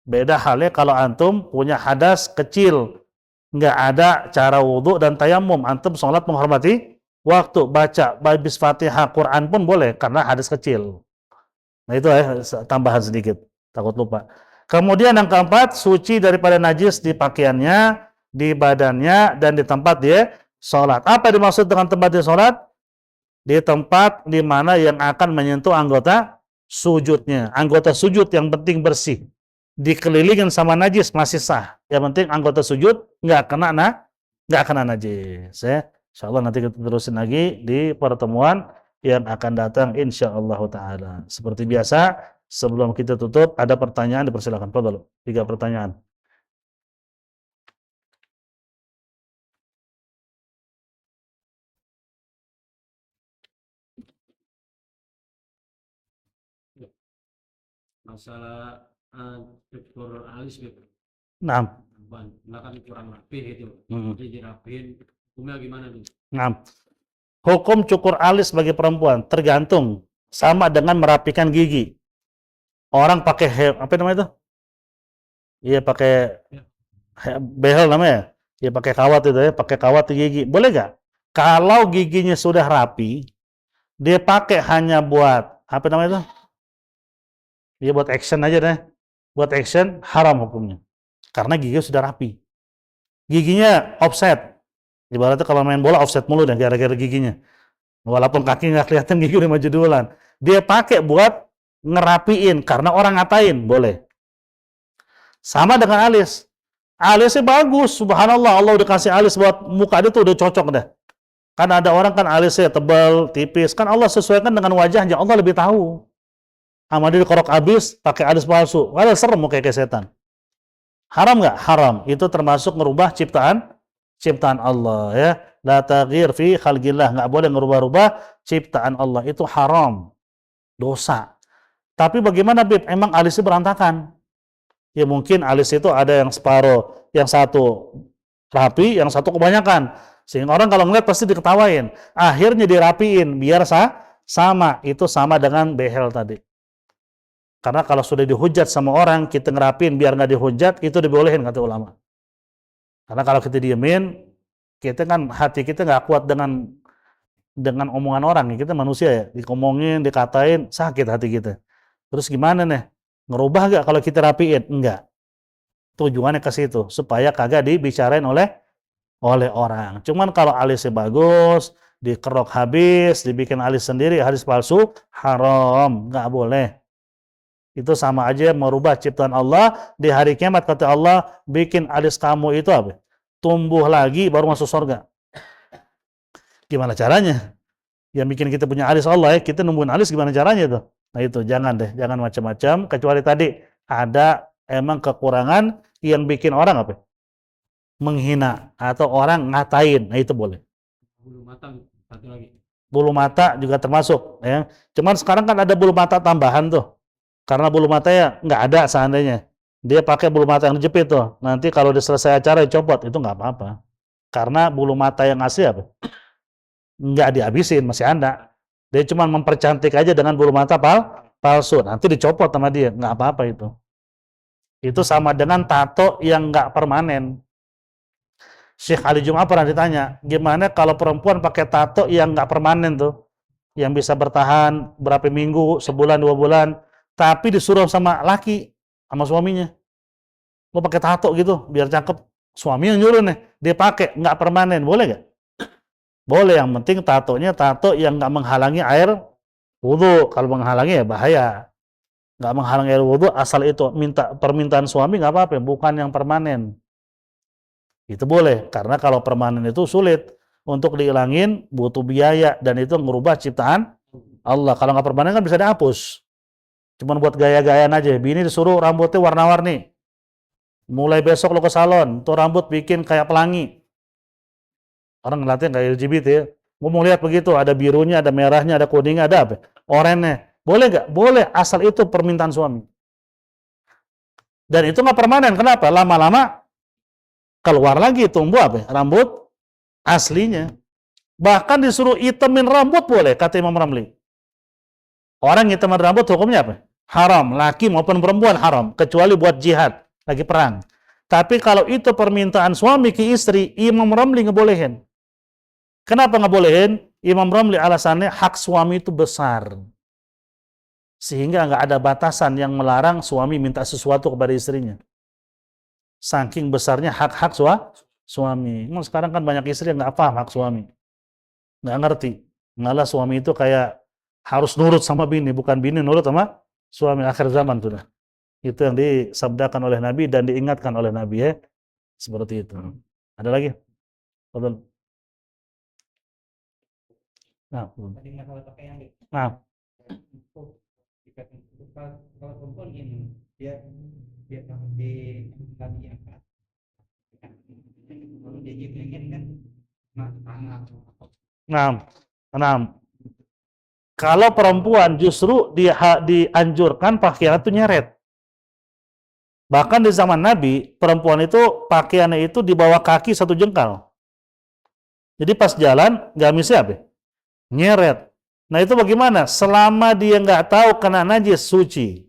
A: Beda halnya kalau antum punya hadas kecil, nggak ada cara wudhu dan tayamum, antum sholat menghormati waktu, baca habis Fatihah Quran pun boleh karena hadas kecil. Nah itu tambahan sedikit, takut lupa. Kemudian yang keempat, suci daripada najis di pakaiannya, di badannya, dan di tempat dia sholat. Apa dimaksud dengan tempat dia sholat? Di tempat di mana yang akan menyentuh anggota sujudnya. Anggota sujud yang penting bersih. Dikelilingin sama najis masih sah. Yang penting anggota sujud nggak kena najis. Ya. Insyaallah nanti kita terusin lagi di pertemuan yang akan datang insyaallah taala. Seperti biasa, sebelum kita tutup ada pertanyaan, dipersilakan. Fadhal. 3 pertanyaan.
B: Masalah cukur alis gitu.
A: Nah,
B: Kan kurang rapih gitu. Jadi dirapihin, hukumnya gimana nih?
A: Hukum cukur alis bagi perempuan tergantung, sama dengan merapikan gigi. Orang pakai apa namanya itu? Iya pakai behel namanya. Dia pakai kawat itu ya, pakai kawat di gigi. Boleh nggak? Kalau giginya sudah rapi, dia pakai hanya buat apa namanya itu? Dia buat action aja deh. Buat action haram hukumnya. Karena giginya sudah rapi. Giginya offset. Ibaratnya kalau main bola offset mulu deh gara-gara giginya. Walaupun kaki nggak kelihatan gigi udah maju duluan. Dia pakai buat ngerapiin karena orang ngatain, boleh. Sama dengan alis. Alisnya bagus, subhanallah, Allah udah kasih alis buat muka dia tuh udah cocok deh. Kan ada orang kan alisnya tebal, tipis. Kan Allah sesuaikan dengan wajahnya, Allah lebih tahu. Sama dia dikorok abis, pakai alis palsu. Padahal serem mau kayak setan. Haram nggak? Haram. Itu termasuk merubah ciptaan Allah ya. La taghyir fi khalqillah, nggak boleh ngerubah-rubah ciptaan Allah. Itu haram. Dosa. Tapi bagaimana Bib? Emang alisnya berantakan. Ya mungkin alis itu ada yang separuh, yang satu rapi, yang satu kebanyakan. Sehingga orang kalau ngeliat pasti diketawain. Akhirnya dirapiin biar sama. Itu sama dengan behel tadi. Karena kalau sudah dihujat sama orang, kita ngerapin biar nggak dihujat, itu dibolehin kata ulama. Karena kalau kita diemin, kita kan hati kita nggak kuat dengan omongan orang. Kita manusia ya, dikomongin, dikatain, sakit hati kita. Terus gimana nih? Ngerubah nggak kalau kita rapiin? Enggak. Tujuannya ke situ, supaya kagak dibicarain oleh orang. Cuman kalau alisnya bagus, dikerok habis, dibikin alis sendiri, alis palsu, haram, nggak boleh. Itu sama aja merubah ciptaan Allah. Di hari kiamat kata Allah, bikin alis kamu itu apa? Tumbuh lagi baru masuk surga. Gimana caranya? Yang bikin kita punya alis Allah ya, kita numbuhin alis gimana caranya tuh? Nah itu jangan deh, jangan macam-macam. Kecuali tadi ada emang kekurangan yang bikin orang apa? Menghina atau orang ngatain. Nah itu boleh.
B: Bulu mata satu lagi.
A: Bulu mata juga termasuk ya. Cuman sekarang kan ada bulu mata tambahan tuh. Karena bulu matanya nggak ada seandainya. Dia pakai bulu mata yang dijepit tuh. Nanti kalau udah selesai acara dicopot, itu nggak apa-apa. Karena bulu mata yang asli apa? Nggak dihabisin, masih ada. Dia cuma mempercantik aja dengan bulu mata palsu. Nanti dicopot sama dia, nggak apa-apa itu. Itu sama dengan tato yang nggak permanen. Syekh Ali Jum'ah pernah ditanya, gimana kalau perempuan pakai tato yang nggak permanen tuh? Yang bisa bertahan berapa minggu, sebulan, 2 bulan. Tapi disuruh sama laki, sama suaminya. Lo pakai tato gitu, biar cakep. Suami yang nyuruh nih, dia pakai, nggak permanen. Boleh nggak? Boleh, yang penting tatonya tato yang nggak menghalangi air wudhu. Kalau menghalangi ya bahaya. Nggak menghalangi air wudhu, asal itu permintaan suami nggak apa-apa, bukan yang permanen. Itu boleh, karena kalau permanen itu sulit. Untuk dihilangin, butuh biaya, dan itu ngerubah ciptaan Allah. Kalau nggak permanen kan bisa dihapus. Cuman buat gaya-gayaan aja. Bini disuruh rambutnya warna-warni. Mulai besok lo ke salon, tuh rambut bikin kayak pelangi. Orang ngeliatnya kayak LGBT ya. Gue mau lihat begitu, ada birunya, ada merahnya, ada kuningnya, ada apa? Oranye. Boleh nggak? Boleh, asal itu permintaan suami. Dan itu nggak permanen. Kenapa? Lama-lama keluar lagi tumbuh apa? Rambut aslinya. Bahkan disuruh itemin rambut boleh, kata Imam Ramli. Orang ngitemin rambut hukumnya apa? Haram, laki maupun perempuan haram, kecuali buat jihad, lagi perang. Tapi kalau itu permintaan suami ke istri, Imam Ramli ngebolehin. Kenapa ngebolehin? Imam Ramli alasannya hak suami itu besar. Sehingga nggak ada batasan yang melarang suami minta sesuatu kepada istrinya. Saking besarnya hak-hak suami. Sekarang kan banyak istri yang nggak paham hak suami. Nggak ngerti. Malah suami itu kayak harus nurut sama bini, bukan bini nurut sama suami. Akhir zaman sudah. Itu yang disabdakan oleh Nabi dan diingatkan oleh Nabi ya. Seperti itu. Ada lagi? Betul. Nah, nah.
B: Kalau perempuan ini dia tahu di kami apa? Kalau dia ingin kan
A: Nah, nah. Kalau perempuan justru dianjurkan pakaian itu nyeret. Bahkan di zaman Nabi, perempuan itu pakaiannya itu di bawah kaki 1 jengkal. Jadi pas jalan, gamisnya apa? Nyeret. Nah itu bagaimana? Selama dia nggak tahu kena najis, suci.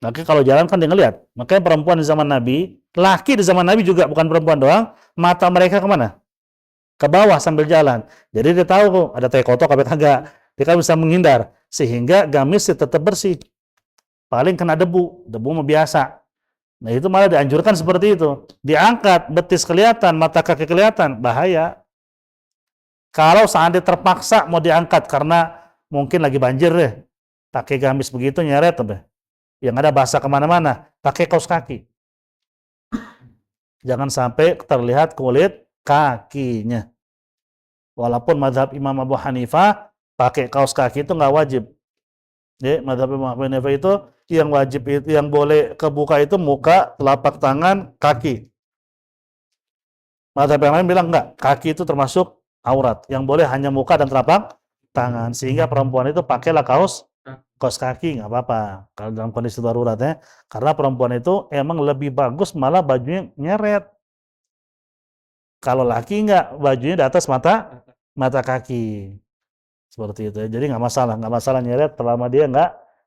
A: Maka kalau jalan kan dia ngelihat. Makanya perempuan di zaman Nabi, laki di zaman Nabi juga bukan perempuan doang, mata mereka kemana? Ke bawah sambil jalan. Jadi dia tahu kok ada tai kotok apa kagak. Dia kan bisa menghindar sehingga gamisnya tetap bersih. Paling kena debu mah biasa. Nah, itu malah dianjurkan seperti itu. Diangkat, betis kelihatan, mata kaki kelihatan, bahaya. Kalau seandainya terpaksa mau diangkat karena mungkin lagi banjir deh, pakai gamis begitu nyeret apa? Yang ada basah kemana-mana, pakai kaos kaki. Jangan sampai terlihat kulit kakinya. Walaupun mazhab Imam Abu Hanifah pakai kaos kaki itu nggak wajib. Ya, mazhab Imam Abu Hanifah itu yang wajib itu yang boleh kebuka itu muka, telapak tangan, kaki. Mazhab yang lain bilang enggak, kaki itu termasuk aurat. Yang boleh hanya muka dan telapak tangan. Sehingga perempuan itu pakailah kaos kaki nggak apa-apa kalau dalam kondisi darurat ya. Karena perempuan itu emang lebih bagus malah bajunya nyeret. Kalau laki nggak, bajunya di atas mata kaki. Seperti itu ya. Jadi nggak masalah nyeret selama dia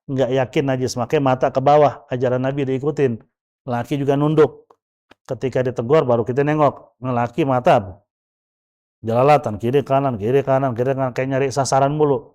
A: nggak yakin najis. Makanya mata ke bawah, ajaran Nabi diikutin. Laki juga nunduk. Ketika ditegur baru kita nengok. Laki mata jalalatan, kiri kanan, kayak nyari sasaran mulu.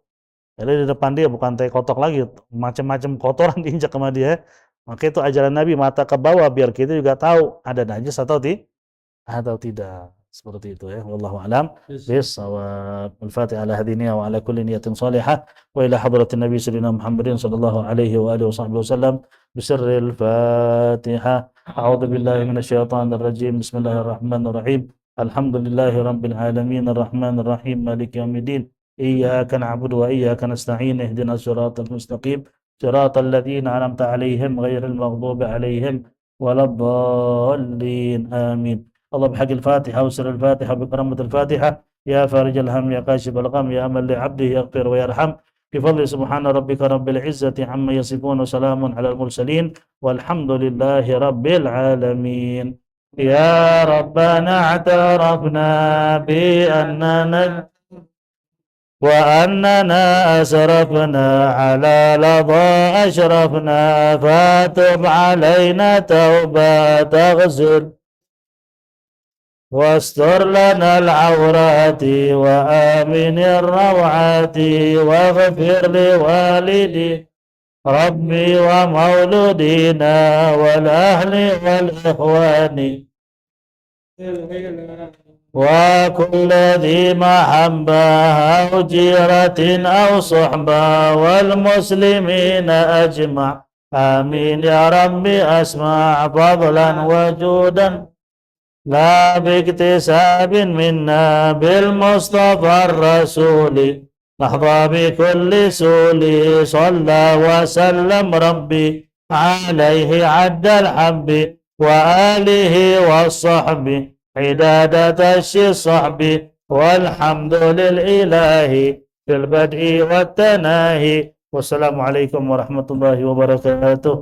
A: Jadi di depan dia bukan tai kotok lagi, macam-macam kotoran diinjak sama dia. Maka itu ajaran Nabi, mata ke bawah biar kita juga tahu ada najis atau tidak. Seperti itu ya. Wallahu a'lam bissawab. Al-Fatihah ala hadiniya wa ala kulli niyatin salihah wa ila hadratin Nabi sallallahu Muhammadin sallallahu alaihi wa alihi wasallam bisirril Fatihah. A'udzu billahi minasyaitonir rajim. Bismillahirrahmanirrahim. Alhamdulillahi rabbil alamin arrahmanir rahim maliki yaumiddin. إياك نعبد وإياك نستعين اهدنا الصراط المستقيم صراط الذين أنعمت عليهم غير المغضوب عليهم ولا الضالين آمين الله بحق الفاتحة وسر الفاتحة بكرامة الفاتحة يا فارج الهم يا كاشف الغم يا من لعبده يغفر ويرحم بفضل سبحان ربك رب العزة عما يصفون وسلام على المرسلين والحمد لله رب العالمين يا ربنا اعترفنا بأننا وأننا أسرفنا على لظى أشرفنا فاتب علينا توبة تغسل واستر لنا العورات وآمن الروعات واغفر لوالدي ربي ومولودينا والأهل والإخوان وكل ذي محبة أو جيرة أو صحبة والمسلمين أجمع آمين يا ربي أسمع فضلا وجودا لا باكتساب منا بالمصطفى الرسول نحظى بكل سول صلى وسلم ربي عليه عد الحب وآله والصحب عدادة الصحب والحمد للإله في البدء والتناهي والسلام عليكم ورحمة الله وبركاته.